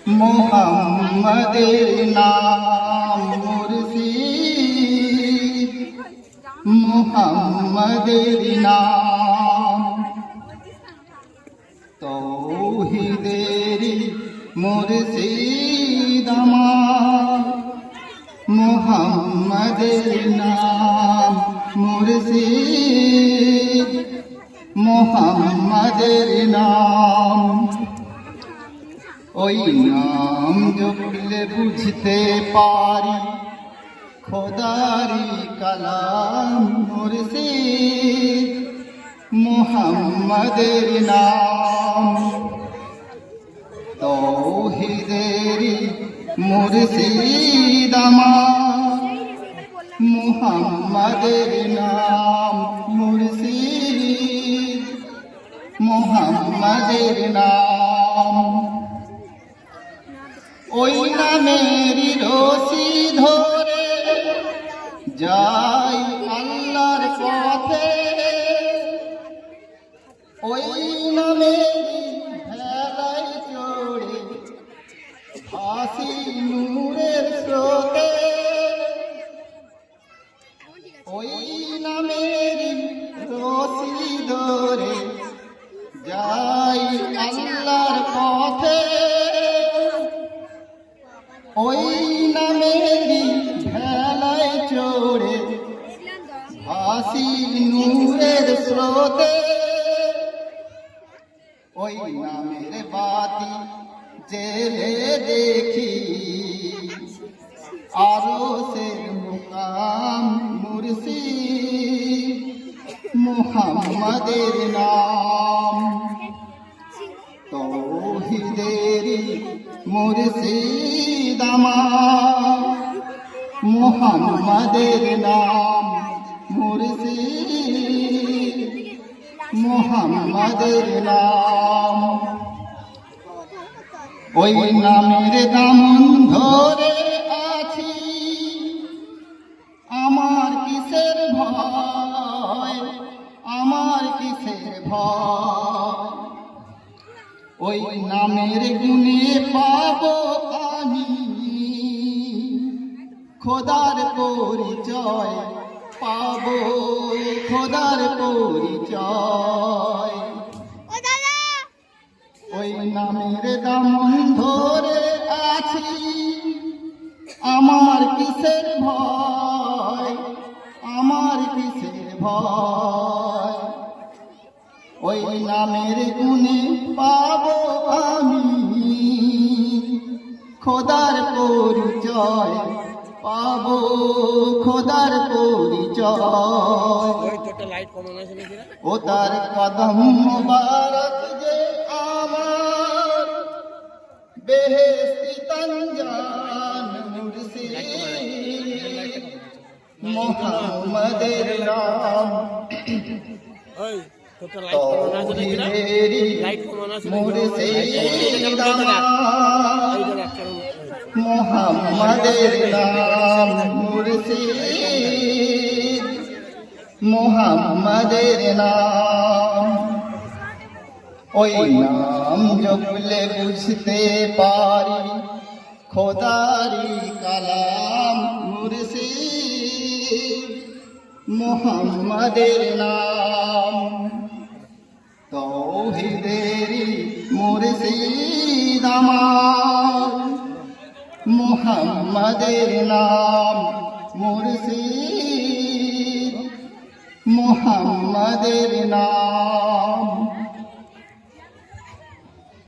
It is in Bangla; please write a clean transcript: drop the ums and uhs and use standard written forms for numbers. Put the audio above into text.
মোহাম্মদের নাম মুর্শিদ, মোহাম্মদের নাম তৌহিদের মুর্শিদ আমার, মোহাম্মদের নাম মুর্শিদ, মোহাম্মদের নাম। ওই নাম জপলে বুঝতে পারি খোদারি কালাম মুর্শিদ, মোহাম্মদের নাম তৌহিদের মুর্শিদ আমার, মোহাম্মদের নাম মুর্শিদ, মোহাম্মদের নাম। ওই নামেরই রশি ধরে যাই আল্লাহর পথে, ওই নামেরই ভেলায় চড়ে ভাসি নূরের স্রোতে, ওই নামেরই রশি ধরে যাই আল্লাহর পথে, ওই নামেরই ভেলায় চড়ে ভাসি নূরের স্রোতে, ওই নামের বাতি জেলে দেখি আরশের মুকাম মুর্শিদ, মোহাম্মদের নাম তৌহিদের মুর্শিদ আমার, মোহাম্মদের নাম মুর্শিদ, মোহাম্মদের নাম। ওই নামের দামন ধরে আছি আমার কিসের ভয়, আমার কিসের ভয়, ওই নামের গুণে পাবো আমি খোদার পরিচয়, পাবো খোদার পরিচয়। ওই নামের দামন ধরে আছি আমার কিসের ভয়, আমার কিসের ভয়, ওই নামের গুণে পাবো আমি খোদার পরিচয়, পাবো খোদার পরিচয়। ও তার কদম মুবারক যে আমার বেহেশতি তঞ্জান মুর্শিদ, মোহাম্মদের নাম তৌহিদের মুর্শিদ আমার, মোহাম্মদের নাম মুর্শিদ, মোহাম্মদের নাম। ওই নাম জপলে বুঝতে পারি খোদারি কালাম মুর্শিদ, মোহাম্মদের নাম তৌহিদের মুর্শিদ আমার, মোহাম্মদের নাম মুর্শিদ, মোহাম্মদের